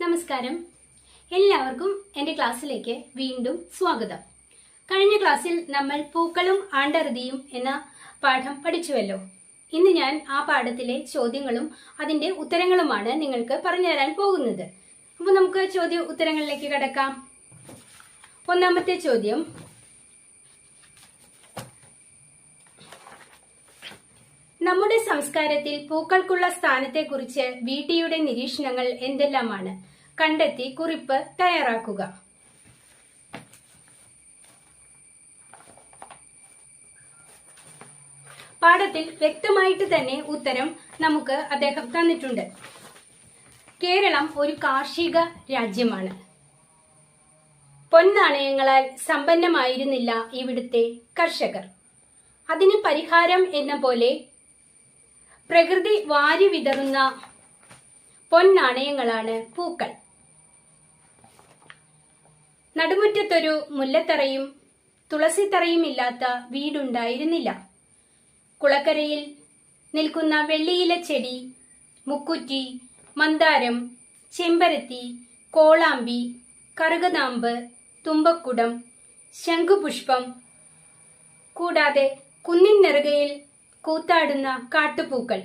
നമസ്കാരം. എല്ലാവർക്കും എൻ്റെ ക്ലാസ്സിലേക്ക് വീണ്ടും സ്വാഗതം. കഴിഞ്ഞ ക്ലാസ്സിൽ നമ്മൾ പൂക്കളും ആണ്ടറുതിയും എന്ന പാഠം പഠിച്ചുവല്ലോ. ഇന്ന് ഞാൻ ആ പാഠത്തിലെ ചോദ്യങ്ങളും അതിൻ്റെ ഉത്തരങ്ങളുമാണ് നിങ്ങൾക്ക് പറഞ്ഞു തരാൻ പോകുന്നത്. അപ്പോൾ നമുക്ക് ചോദ്യ ഉത്തരങ്ങളിലേക്ക് കടക്കാം. ഒന്നാമത്തെ ചോദ്യം, നമ്മുടെ സംസ്കാരത്തിൽ പൂക്കൾക്കുള്ള സ്ഥാനത്തെക്കുറിച്ച് വീട്ടിയുടെ നിരീക്ഷണങ്ങൾ എന്തെല്ലാമാണ്? കണ്ടെത്തി കുറിപ്പ് തയ്യാറാക്കുക. പാഠത്തിൽ വ്യക്തമായിട്ട് തന്നെ ഉത്തരം നമുക്ക് അദ്ദേഹം തന്നിട്ടുണ്ട്. കേരളം ഒരു കാർഷിക രാജ്യമാണ്. പൊൻനാണയങ്ങളാൽ സമ്പന്നമായിരുന്നില്ല ഇവിടുത്തെ കർഷകർ. അതിന് പരിഹാരം എന്ന പോലെ പ്രകൃതി വാരി വിതറുന്ന പൊൻനാണയങ്ങളാണ് പൂക്കൾ. നടുമുറ്റത്തൊരു മുല്ലത്തറയും തുളസിത്തറയും ഇല്ലാത്ത വീടുണ്ടായിരുന്നില്ല. കുളക്കരയിൽ നിൽക്കുന്ന വെള്ളിയില ചെടി, മുക്കുറ്റി, മന്ദാരം, ചെമ്പരത്തി, കോളാമ്പി, കറുകനാമ്പ്, തുമ്പക്കുടം, ശംഖുപുഷ്പം, കൂടാതെ കുന്നിൻ നെറുകയിൽ കൂത്താടുന്ന കാട്ടുപൂക്കൾ,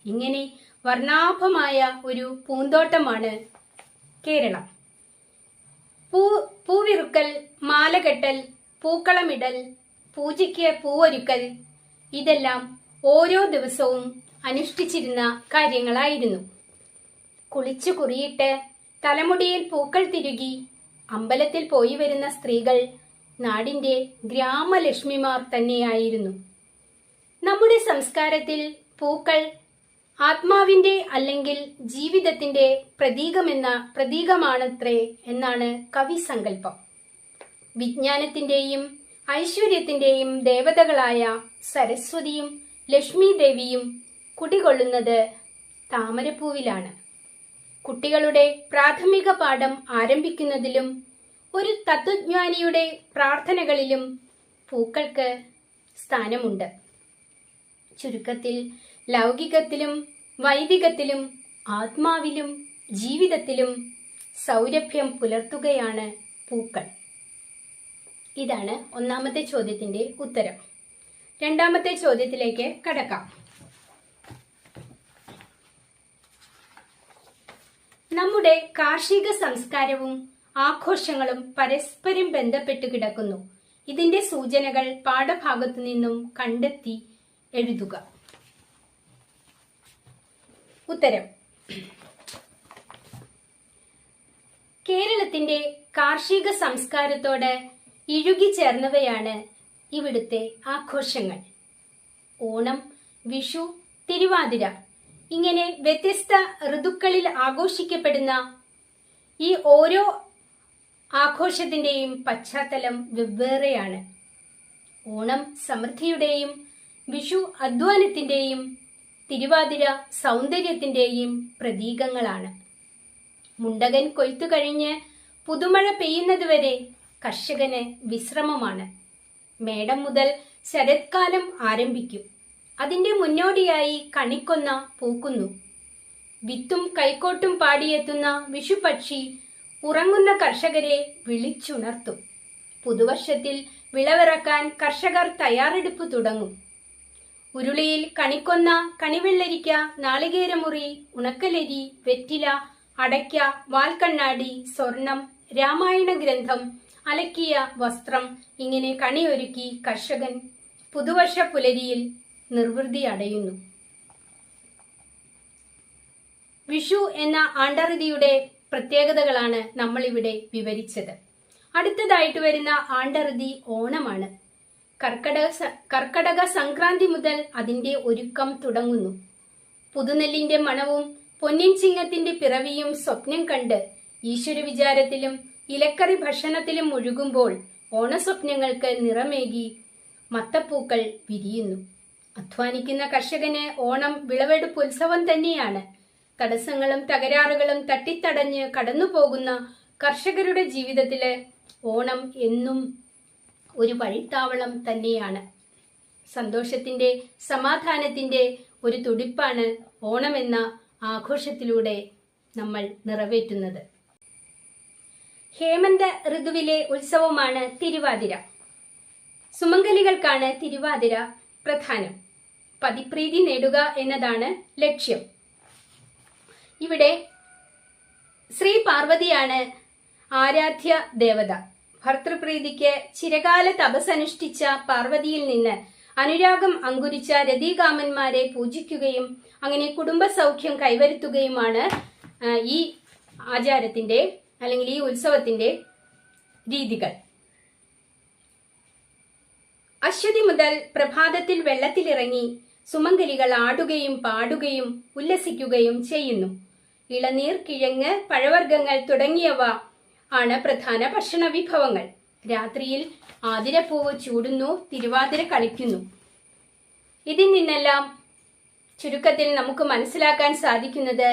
ഇങ്ങനെ വർണ്ണാഭമായ ഒരു പൂന്തോട്ടമാണ് കേരളം. പൂവിറുക്കൽ, മാലകെട്ടൽ, പൂക്കളമിടൽ, പൂജയ്ക്ക് പൂവൊരുക്കൽ, ഇതെല്ലാം ഓരോ ദിവസവും അനുഷ്ഠിച്ചിരുന്ന കാര്യങ്ങളായിരുന്നു. കുളിച്ചു കുറിയിട്ട് തലമുടിയിൽ പൂക്കൾ തിരുകി അമ്പലത്തിൽ പോയി വരുന്ന സ്ത്രീകൾ നാടിന്റെ ഗ്രാമലക്ഷ്മിമാർ തന്നെയായിരുന്നു. നമ്മുടെ സംസ്കാരത്തിൽ പൂക്കൾ ആത്മാവിന്റെ അല്ലെങ്കിൽ ജീവിതത്തിന്റെ പ്രതീകമാണത്രേ എന്നാണ് കവി സങ്കല്പം. വിജ്ഞാനത്തിന്റെയും ഐശ്വര്യത്തിന്റെയും ദേവതകളായ സരസ്വതിയും ലക്ഷ്മി ദേവിയും കുടികൊള്ളുന്നത് താമരപ്പൂവിലാണ്. കുട്ടികളുടെ പ്രാഥമിക പാഠം ആരംഭിക്കുന്നതിലും ഒരു തത്വജ്ഞാനിയുടെ പ്രാർത്ഥനകളിലും പൂക്കൾക്ക് സ്ഥാനമുണ്ട്. ചുരുക്കത്തിൽ ലൗകികത്തിലും വൈദികത്തിലും ആത്മാവിലും ജീവിതത്തിലും സൗരഭ്യം പുലർത്തുകയാണ് പൂക്കൾ. ഇതാണ് ഒന്നാമത്തെ ചോദ്യത്തിന്റെ ഉത്തരം. രണ്ടാമത്തെ ചോദ്യത്തിലേക്ക് കടക്കാം. നമ്മുടെ കാർഷിക സംസ്കാരവും ആഘോഷങ്ങളും പരസ്പരം ബന്ധപ്പെട്ടു കിടക്കുന്നു. ഇതിന്റെ സൂചനകൾ പാഠഭാഗത്തു നിന്നും കണ്ടെത്തി എഴുതുക. ഉത്തരം: കേരളത്തിന്റെ കാർഷിക സംസ്കാരത്തോട് ഇഴുകിച്ചേർന്നവയാണ് ഇവിടുത്തെ ആഘോഷങ്ങൾ. ഓണം, വിഷു, തിരുവാതിര ഇങ്ങനെ വ്യത്യസ്ത ഋതുക്കളിൽ ആഘോഷിക്കപ്പെടുന്ന ഈ ഓരോ ആഘോഷത്തിന്റെയും പശ്ചാത്തലം വെവ്വേറെയാണ്. ഓണം സമൃദ്ധിയുടെയും വിഷു അധ്വാനത്തിന്റെയും തിരുവാതിര സൗന്ദര്യത്തിന്റെയും പ്രതീകങ്ങളാണ്. മുണ്ടകൻ കൊയ്ത്തു കഴിഞ്ഞ് പുതുമഴ പെയ്യുന്നതുവരെ കർഷകന് വിശ്രമമാണ്. മേടം മുതൽ ശരത്കാലം ആരംഭിക്കും. അതിന്റെ മുന്നോടിയായി കണിക്കൊന്ന പൂക്കുന്നു. വിത്തും കൈക്കോട്ടും പാടിയെത്തുന്ന വിഷുപക്ഷി ഉറങ്ങുന്ന കർഷകരെ വിളിച്ചുണർത്തും. പുതുവർഷത്തിൽ വിളവിറക്കാൻ കർഷകർ തയ്യാറെടുപ്പ് തുടങ്ങും. ഉരുളിയിൽ കണിക്കൊന്ന, കണിവെള്ളരിക്ക, നാളികേരമുറി, ഉണക്കലരി, വെറ്റില, അടയ്ക്ക, വാൽക്കണ്ണാടി, സ്വർണം, രാമായണ ഗ്രന്ഥം, അലക്കിയ വസ്ത്രം ഇങ്ങനെ കണിയൊരുക്കി കർഷകൻ പുതുവർഷ പുലരിയിൽ നിർവൃതി അടയുന്നു. വിഷു എന്ന ആണ്ടറുതിയുടെ പ്രത്യേകതകളാണ് നമ്മളിവിടെ വിവരിച്ചത്. അടുത്തതായിട്ട് വരുന്ന ആണ്ടറുതി ഓണമാണ്. കർക്കടക സംക്രാന്തി മുതൽ അതിന്റെ ഒരുക്കം തുടങ്ങുന്നു. പുതുനെല്ലിന്റെ മണവും പൊന്നിൻ ചിങ്ങത്തിന്റെ പിറവിയും സ്വപ്നം കണ്ട് ഈശ്വര വിചാരത്തിലും ഇലക്കറി ഭക്ഷണത്തിലും മുഴുകുമ്പോൾ ഓണസ്വപ്നങ്ങൾക്ക് നിറമേകി മത്തപ്പൂക്കൾ വിരിയുന്നു. അധ്വാനിക്കുന്ന കർഷകന് ഓണം വിളവെടുപ്പ് ഉത്സവം തന്നെയാണ്. തടസ്സങ്ങളും തകരാറുകളും തട്ടിത്തടഞ്ഞ് കടന്നുപോകുന്ന കർഷകരുടെ ജീവിതത്തില് ഓണം എന്നും ഒരു വഴിത്താവളം തന്നെയാണ്. സന്തോഷത്തിന്റെ, സമാധാനത്തിന്റെ ഒരു തുടിപ്പാണ് ഓണമെന്ന ആഘോഷത്തിലൂടെ നമ്മൾ നിറവേറ്റുന്നത്. ഹേമന്ത ഋതുവിലെ ഉത്സവമാണ് തിരുവാതിര. സുമംഗലികൾക്കാണ് തിരുവാതിര പ്രധാനം. പതിപ്രീതി നേടുക എന്നതാണ് ലക്ഷ്യം. ഇവിടെ ശ്രീ പാർവതിയാണ് ആരാധ്യ ദേവത. ഭർത്തൃപ്രീതിക്ക് ചിരകാല തപസ്സനുഷ്ഠിച്ച പാർവതിയിൽ നിന്ന് അനുരാഗം അങ്കുരിച്ച രതികാമന്മാരെ പൂജിക്കുകയും അങ്ങനെ കുടുംബ സൗഖ്യം കൈവരുത്തുകയുമാണ് ഈ ആചാരത്തിന്റെ അല്ലെങ്കിൽ ഈ ഉത്സവത്തിന്റെ രീതികൾ. അശ്വതി മുതൽ പ്രഭാതത്തിൽ വെള്ളത്തിലിറങ്ങി സുമംഗലികൾ ആടുകയും പാടുകയും ഉല്ലസിക്കുകയും ചെയ്യുന്നു. ഇളനീർ, കിഴങ്ങ്, പഴവർഗ്ഗങ്ങൾ തുടങ്ങിയവ ആണ് പ്രധാന ഭക്ഷണ വിഭവങ്ങൾ. രാത്രിയിൽ ആതിരപ്പൂവ് ചൂടുന്നു, തിരുവാതിര കളിക്കുന്നു. ഇതിൽ നിന്നെല്ലാം ചുരുക്കത്തിൽ നമുക്ക് മനസ്സിലാക്കാൻ സാധിക്കുന്നത്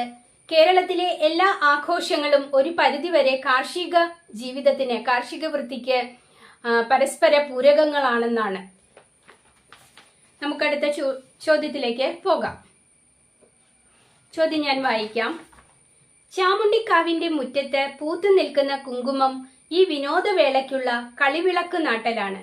കേരളത്തിലെ എല്ലാ ആഘോഷങ്ങളും ഒരു പരിധിവരെ കാർഷിക ജീവിതത്തിന്, കാർഷിക വൃത്തിക്ക് പരസ്പര പൂരകങ്ങളാണെന്നാണ്. നമുക്കടുത്ത ചോദ്യത്തിലേക്ക് പോകാം. ചോദ്യം ഞാൻ വായിക്കാം. ചാമുണ്ടിക്കാവിന്റെ മുറ്റത്ത് പൂത്തു നിൽക്കുന്ന കുങ്കുമം ഈ വിനോദവേളയ്ക്കുള്ള കളിവിളക്ക് നാട്ടലാണ്.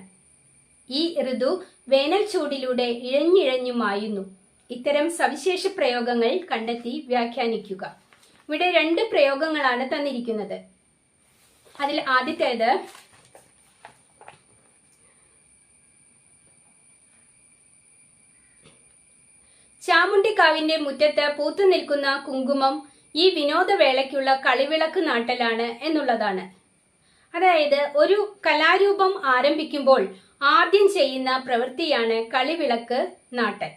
ഈ ഋതു വേനൽ ചൂടിലൂടെ ഇഴഞ്ഞിഴഞ്ഞു മായുന്നു. ഇത്തരം സവിശേഷ പ്രയോഗങ്ങൾ കണ്ടെത്തി വ്യാഖ്യാനിക്കുക. ഇവിടെ 2 പ്രയോഗങ്ങളാണ് തന്നിരിക്കുന്നത്. അതിൽ ആദ്യത്തേത് ചാമുണ്ടിക്കാവിന്റെ മുറ്റത്ത് പൂത്തു നിൽക്കുന്ന കുങ്കുമം ഈ വിനോദവേളയ്ക്കുള്ള കളിവിളക്ക് നാട്ടലാണ് എന്നുള്ളതാണ്. അതായത് ഒരു കലാരൂപം ആരംഭിക്കുമ്പോൾ ആദ്യം ചെയ്യുന്ന പ്രവൃത്തിയാണ് കളിവിളക്ക് നാട്ടൽ.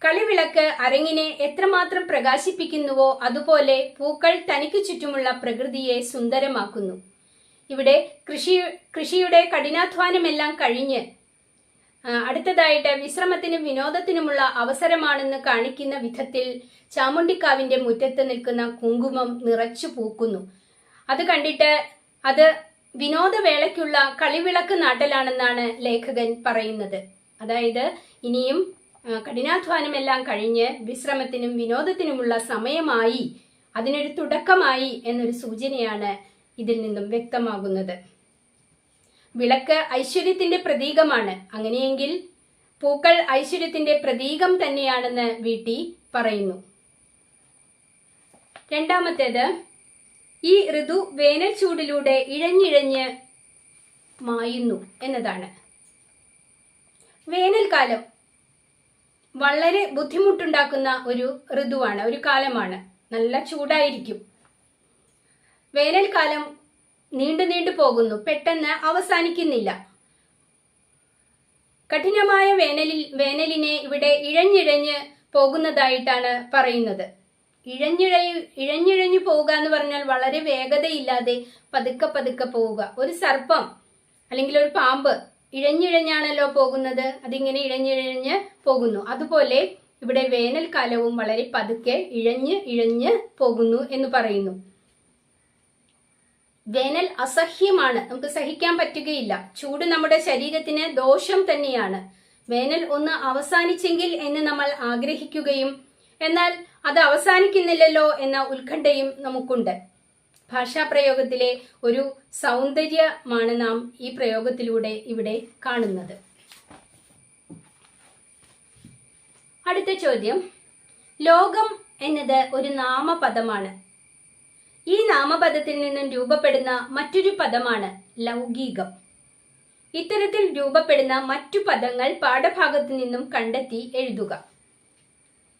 കളിവിളക്ക് അരങ്ങിനെ എത്രമാത്രം പ്രകാശിപ്പിക്കുന്നുവോ അതുപോലെ പൂക്കൾ തനിക്ക് ചുറ്റുമുള്ള പ്രകൃതിയെ സുന്ദരമാക്കുന്നു. ഇവിടെ കൃഷിയുടെ കഠിനാധ്വാനമെല്ലാം കഴിഞ്ഞ് അടുത്തതായിട്ട് വിശ്രമത്തിനും വിനോദത്തിനുമുള്ള അവസരമാണെന്ന് കാണിക്കുന്ന വിധത്തിൽ ചാമുണ്ടിക്കാവിന്റെ മുറ്റത്ത് നിൽക്കുന്ന കുങ്കുമം നിറച്ചു പൂക്കുന്നു. അത് കണ്ടിട്ട് അത് വിനോദവേളയ്ക്കുള്ള കളിവിളക്ക് നാട്ടലാണെന്നാണ് ലേഖകൻ പറയുന്നത്. അതായത് ഇനിയും കഠിനാധ്വാനമെല്ലാം കഴിഞ്ഞ് വിശ്രമത്തിനും വിനോദത്തിനുമുള്ള സമയമായി, അതിനൊരു തുടക്കമായി എന്നൊരു സൂചനയാണ് ഇതിൽ നിന്നും വ്യക്തമാകുന്നത്. വിളക്ക് ഐശ്വര്യത്തിന്റെ പ്രതീകമാണ്. അങ്ങനെയെങ്കിൽ പൂക്കൾ ഐശ്വര്യത്തിന്റെ പ്രതീകം തന്നെയാണെന്ന് വീട്ടി പറയുന്നു. രണ്ടാമത്തേത്, ഈ ഋതു വേനൽ ചൂടിലൂടെ ഇഴഞ്ഞിഴഞ്ഞ് മായുന്നു എന്നതാണ്. വേനൽക്കാലം വളരെ ബുദ്ധിമുട്ടുണ്ടാക്കുന്ന ഒരു ഋതുവാണ്, ഒരു കാലമാണ്. നല്ല ചൂടായിരിക്കും. വേനൽക്കാലം നീണ്ടു പോകുന്നു, പെട്ടെന്ന് അവസാനിക്കുന്നില്ല. കഠിനമായ വേനലിനെ ഇവിടെ ഇഴഞ്ഞിഴഞ്ഞ് പോകുന്നതായിട്ടാണ് പറയുന്നത്. ഇഴഞ്ഞിഴഞ്ഞു പോവുക എന്ന് പറഞ്ഞാൽ വളരെ വേഗതയില്ലാതെ പതുക്കെ പതുക്കെ പോവുക. ഒരു സർപ്പം അല്ലെങ്കിൽ ഒരു പാമ്പ് ഇഴഞ്ഞിഴഞ്ഞാണല്ലോ പോകുന്നത്, അതിങ്ങനെ ഇഴഞ്ഞിഴഞ്ഞ് പോകുന്നു. അതുപോലെ ഇവിടെ വേനൽക്കാലവും വളരെ പതുക്കെ ഇഴഞ്ഞ് പോകുന്നു എന്ന് പറയുന്നു. വേനൽ അസഹ്യമാണ്, നമുക്ക് സഹിക്കാൻ പറ്റുകയില്ല. ചൂട് നമ്മുടെ ശരീരത്തിന് ദോഷം തന്നെയാണ്. വേനൽ ഒന്ന് അവസാനിച്ചെങ്കിൽ എന്ന് നമ്മൾ ആഗ്രഹിക്കുകയും എന്നാൽ അത് അവസാനിക്കുന്നില്ലല്ലോ എന്ന ഉത്കണ്ഠയും നമുക്കുണ്ട്. ഭാഷാപ്രയോഗത്തിലെ ഒരു സൗന്ദര്യമാണ് നാം ഈ പ്രയോഗത്തിലൂടെ ഇവിടെ കാണുന്നത്. അടുത്ത ചോദ്യം, ലോകം എന്നത് ഒരു നാമപദമാണ്. ഈ നാമപദത്തിൽ നിന്നും രൂപപ്പെടുന്ന മറ്റൊരു പദമാണ് ലൗകികം. ഇത്തരത്തിൽ രൂപപ്പെടുന്ന മറ്റു പദങ്ങൾ പാഠഭാഗത്തു നിന്നും കണ്ടെത്തി എഴുതുക.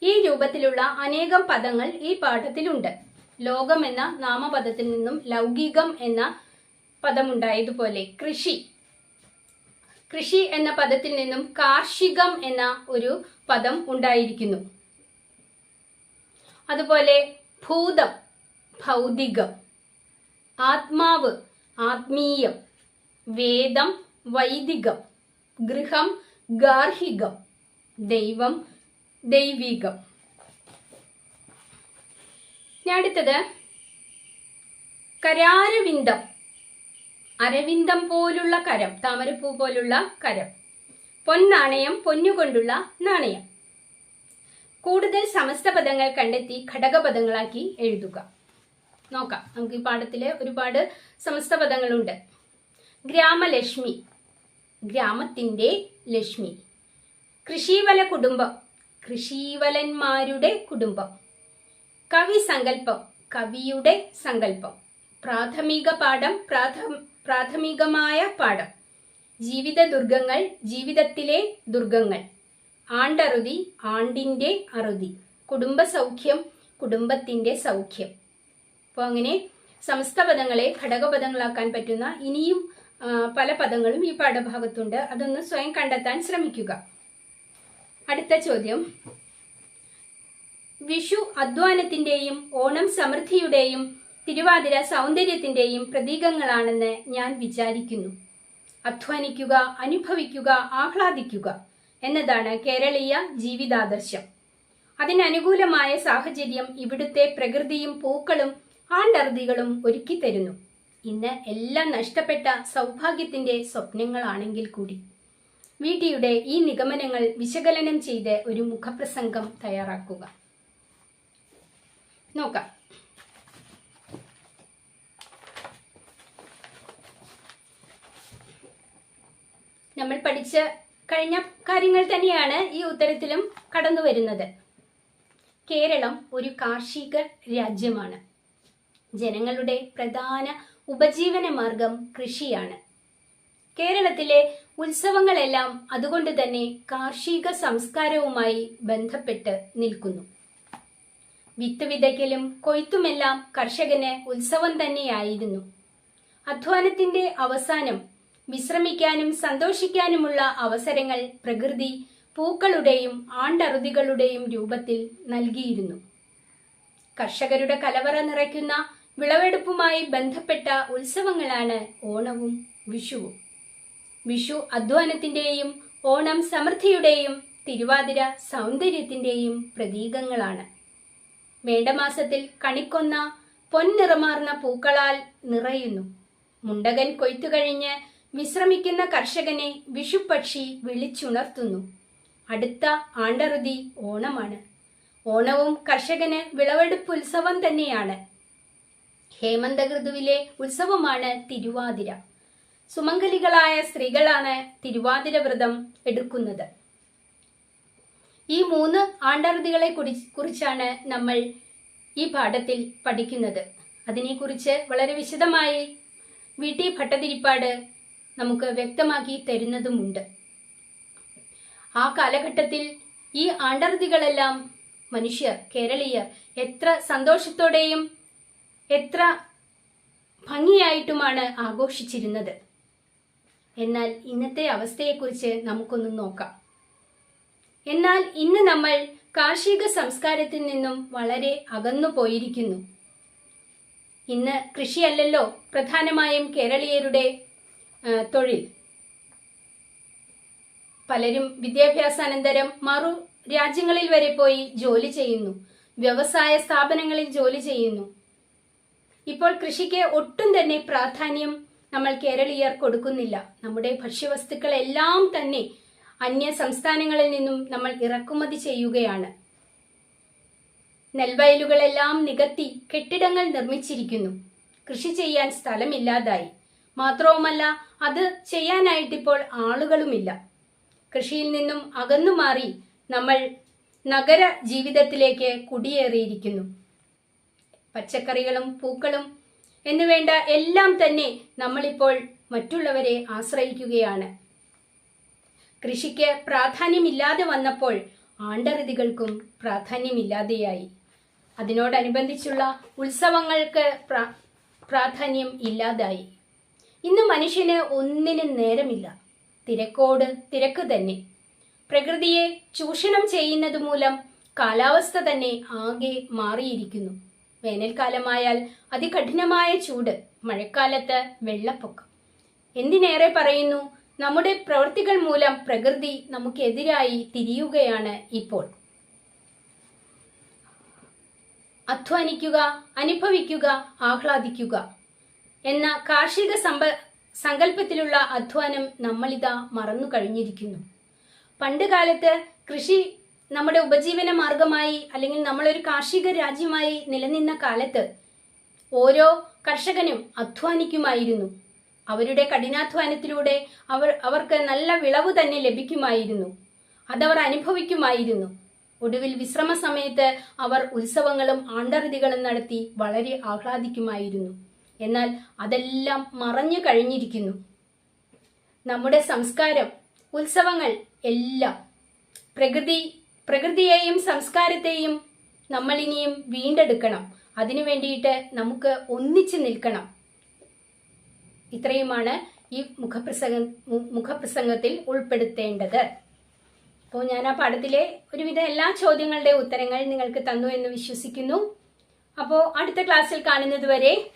ഈ രൂപത്തിലുള്ള അനേകം പദങ്ങൾ ഈ പാഠത്തിലുണ്ട്. ലോകം എന്ന നാമപദത്തിൽ നിന്നും ലൗകികം എന്ന പദമുണ്ടായതുപോലെ കൃഷി എന്ന പദത്തിൽ നിന്നും കാർഷികം എന്ന ഒരു പദം ഉണ്ടായിരിക്കുന്നു. അതുപോലെ ഭൂതം ഭൗതികം, ആത്മാവ് ആത്മീയം, വേദം വൈദികം, ഗൃഹം ഗാർഹികം, ദൈവം ദൈവികം. അടുത്തത് കരാരവിന്ദം, അരവിന്ദം പോലുള്ള കരം, താമരപ്പൂ പോലുള്ള കരം. പൊന്നാണയം, പൊന്നുകൊണ്ടുള്ള നാണയം. കൂടുതൽ സമസ്ത പദങ്ങൾ കണ്ടെത്തി ഘടകപദങ്ങളാക്കി എഴുതുക. നോക്കാം, നമുക്ക് ഈ പാഠത്തില് ഒരുപാട് സമസ്ത പദങ്ങളുണ്ട്. ഗ്രാമലക്ഷ്മി, ഗ്രാമത്തിന്റെ ലക്ഷ്മി. കൃഷിവല കുടുംബം, കൃഷിവലന്മാരുടെ കുടുംബം. കവി സങ്കല്പം, കവിയുടെ സങ്കല്പം. പ്രാഥമിക പാഠം, പ്രാഥമികമായ പാഠം. ജീവിത ദുർഗങ്ങൾ, ജീവിതത്തിലെ ദുർഗങ്ങൾ. ആണ്ടറുതി, ആണ്ടിന്റെ അറുതി. കുടുംബ സൗഖ്യം, കുടുംബത്തിന്റെ സൗഖ്യം. അപ്പോൾ അങ്ങനെ സമസ്ത പദങ്ങളെ ഘടകപദങ്ങളാക്കാൻ പറ്റുന്ന ഇനിയും പല പദങ്ങളും ഈ പാഠഭാഗത്തുണ്ട്. അതൊന്ന് സ്വയം കണ്ടെത്താൻ ശ്രമിക്കുക. അടുത്ത ചോദ്യം, വിഷു അധ്വാനത്തിന്റെയും ഓണം സമൃദ്ധിയുടെയും തിരുവാതിര സൗന്ദര്യത്തിന്റെയും പ്രതീകങ്ങളാണെന്ന് ഞാൻ വിചാരിക്കുന്നു. അധ്വാനിക്കുക, അനുഭവിക്കുക, ആഹ്ലാദിക്കുക എന്നതാണ് കേരളീയ ജീവിതാദർശം. അതിനനുകൂലമായ സാഹചര്യം ഇവിടുത്തെ പ്രകൃതിയും പൂക്കളും ആണ്ടറുതികളും ഒരുക്കി തരുന്നു. ഇന്ന് എല്ലാം നഷ്ടപ്പെട്ട സൗഭാഗ്യത്തിന്റെ സ്വപ്നങ്ങളാണെങ്കിൽ കൂടി. വിടിയുടെ ഈ നിഗമനങ്ങൾ വിശകലനം ചെയ്ത് ഒരു മുഖപ്രസംഗം തയ്യാറാക്കുക. നോക്കാം. നമ്മൾ പഠിച്ച കഴിഞ്ഞ കാര്യങ്ങൾ തന്നെയാണ് ഈ ഉത്തരത്തിലും കടന്നു വരുന്നത്. കേരളം ഒരു കാർഷിക രാജ്യമാണ്. ജനങ്ങളുടെ പ്രധാന ഉപജീവന മാർഗം കൃഷിയാണ്. കേരളത്തിലെ ഉത്സവങ്ങളെല്ലാം അതുകൊണ്ട് തന്നെ കാർഷിക സംസ്കാരവുമായി ബന്ധപ്പെട്ട് നിൽക്കുന്നു. വിത്ത് വിതയ്ക്കലും കൊയ്ത്തുമെല്ലാം കർഷകന് ഉത്സവം തന്നെയായിരുന്നു. അധ്വാനത്തിന്റെ അവസാനം വിശ്രമിക്കാനും സന്തോഷിക്കാനുമുള്ള അവസരങ്ങൾ പ്രകൃതി പൂക്കളുടെയും ആണ്ടറുതികളുടെയും രൂപത്തിൽ നൽകിയിരുന്നു. കർഷകരുടെ കലവറ നിറയ്ക്കുന്ന വിളവെടുപ്പുമായി ബന്ധപ്പെട്ട ഉത്സവങ്ങളാണ് ഓണവും വിഷുവും. വിഷു അധ്വാനത്തിന്റെയും ഓണം സമൃദ്ധിയുടെയും തിരുവാതിര സൗന്ദര്യത്തിന്റെയും പ്രതീകങ്ങളാണ്. മേടമാസത്തിൽ കണിക്കൊന്ന പൊൻനിറമാർന്ന പൂക്കളാൽ നിറയുന്നു. മുണ്ടകൻ കൊയ്ത്തു കഴിഞ്ഞ് വിശ്രമിക്കുന്ന കർഷകനെ വിഷുപക്ഷി വിളിച്ചുണർത്തുന്നു. അടുത്ത ആണ്ടറുതി ഓണമാണ്. ഓണവും കർഷകന് വിളവെടുപ്പ് ഉത്സവം തന്നെയാണ്. ഹേമന്ത ഋതുവിലെ ഉത്സവമാണ് തിരുവാതിര. സുമംഗലികളായ സ്ത്രീകളാണ് തിരുവാതിര വ്രതം എടുക്കുന്നത്. ഈ 3 ആണ്ടറുതികളെ കുറിച്ചാണ് നമ്മൾ ഈ പാഠത്തിൽ പഠിക്കുന്നത്. അതിനെക്കുറിച്ച് വളരെ വിശദമായി VT ഭട്ടതിരിപ്പാട് നമുക്ക് വ്യക്തമാക്കി തരുന്നതുമുണ്ട്. ആ കാലഘട്ടത്തിൽ ഈ ആണ്ടറുതികളെല്ലാം മനുഷ്യർ, കേരളീയർ എത്ര സന്തോഷത്തോടെയും എത്ര ഭംഗിയായിട്ടുമാണ് ആഘോഷിച്ചിരുന്നത്. എന്നാൽ ഇന്നത്തെ അവസ്ഥയെക്കുറിച്ച് നമുക്കൊന്ന് നോക്കാം. എന്നാൽ ഇന്ന് നമ്മൾ കാർഷിക സംസ്കാരത്തിൽ നിന്നും വളരെ അകന്നു പോയിരിക്കുന്നു. ഇന്ന് കൃഷിയല്ലല്ലോ പ്രധാനമായും കേരളീയരുടെ തൊഴിൽ. പലരും വിദ്യാഭ്യാസാനന്തരം മറു രാജ്യങ്ങളിൽ വരെ പോയി ജോലി ചെയ്യുന്നു. വ്യവസായ സ്ഥാപനങ്ങളിൽ ജോലി ചെയ്യുന്നു. ഇപ്പോൾ കൃഷിക്ക് ഒട്ടും തന്നെ പ്രാധാന്യം നമ്മൾ കേരളീയർ കൊടുക്കുന്നില്ല. നമ്മുടെ ഭക്ഷ്യവസ്തുക്കളെല്ലാം തന്നെ അന്യ സംസ്ഥാനങ്ങളിൽ നിന്നും നമ്മൾ ഇറക്കുമതി ചെയ്യുകയാണ്. നെൽവയലുകളെല്ലാം നികത്തി കെട്ടിടങ്ങൾ നിർമ്മിച്ചിരിക്കുന്നു. കൃഷി ചെയ്യാൻ സ്ഥലമില്ലാതായി. മാത്രവുമല്ല, അത് ചെയ്യാനായിട്ടിപ്പോൾ ആളുകളുമില്ല. കൃഷിയിൽ നിന്നും അകന്നു മാറി നമ്മൾ നഗര ജീവിതത്തിലേക്ക് കുടിയേറിയിരിക്കുന്നു. പച്ചക്കറികളും പൂക്കളും എന്നുവേണ്ട എല്ലാം തന്നെ നമ്മളിപ്പോൾ മറ്റുള്ളവരെ ആശ്രയിക്കുകയാണ്. കൃഷിക്ക് പ്രാധാന്യമില്ലാതെ വന്നപ്പോൾ ആണ്ടറുതികൾക്കും പ്രാധാന്യമില്ലാതെയായി. അതിനോടനുബന്ധിച്ചുള്ള ഉത്സവങ്ങൾക്ക് പ്രാധാന്യം ഇല്ലാതായി. ഇന്ന് മനുഷ്യന് ഒന്നിനും നേരമില്ല. തിരക്കോട് തിരക്ക് തന്നെ. പ്രകൃതിയെ ചൂഷണം ചെയ്യുന്നത് മൂലം കാലാവസ്ഥ തന്നെ ആകെ മാറിയിരിക്കുന്നു. വേനൽക്കാലമായാൽ അതികഠിനമായ ചൂട്, മഴക്കാലത്ത് വെള്ളപ്പൊക്കം. എന്തിനേറെ പറയുന്നു, നമ്മുടെ പ്രവൃത്തികൾ മൂലം പ്രകൃതി നമുക്കെതിരായി തിരിയുകയാണ് ഇപ്പോൾ. അധ്വാനിക്കുക, അനുഭവിക്കുക, ആഹ്ലാദിക്കുക എന്ന കാർഷിക സങ്കല്പത്തിലുള്ള അധ്വാനം നമ്മളിതാ മറന്നു കഴിഞ്ഞിരിക്കുന്നു. പണ്ട് കാലത്ത് കൃഷി നമ്മുടെ ഉപജീവന മാർഗമായി അല്ലെങ്കിൽ നമ്മളൊരു കാർഷിക രാജ്യമായി നിലനിന്ന കാലത്ത് ഓരോ കർഷകനും അധ്വാനിക്കുമായിരുന്നു. അവരുടെ കഠിനാധ്വാനത്തിലൂടെ അവർക്ക് നല്ല വിളവ് തന്നെ ലഭിക്കുമായിരുന്നു. അതവർ അനുഭവിക്കുമായിരുന്നു. ഒടുവിൽ വിശ്രമ സമയത്ത് അവർ ഉത്സവങ്ങളും ആണ്ടറുതികളും നടത്തി വളരെ ആഹ്ലാദിക്കുമായിരുന്നു. എന്നാൽ അതെല്ലാം മറഞ്ഞു കഴിഞ്ഞിരിക്കുന്നു. നമ്മുടെ സംസ്കാരം, ഉത്സവങ്ങൾ എല്ലാം പ്രകൃതിയെയും സംസ്കാരത്തെയും നമ്മൾ ഇനിയും വീണ്ടെടുക്കണം. അതിനു വേണ്ടിയിട്ട് നമുക്ക് ഒന്നിച്ചു നിൽക്കണം. ഇത്രയുമാണ് ഈ മുഖപ്രസംഗത്തിൽ ഉൾപ്പെടുത്തേണ്ടത്. അപ്പോൾ ഞാൻ ആ പാഠത്തിലെ ഒരുവിധ എല്ലാ ചോദ്യങ്ങളുടെ ഉത്തരങ്ങൾ നിങ്ങൾക്ക് തന്നു എന്ന് വിശ്വസിക്കുന്നു. അപ്പോൾ അടുത്ത ക്ലാസ്സിൽ കാണുന്നത് വരെ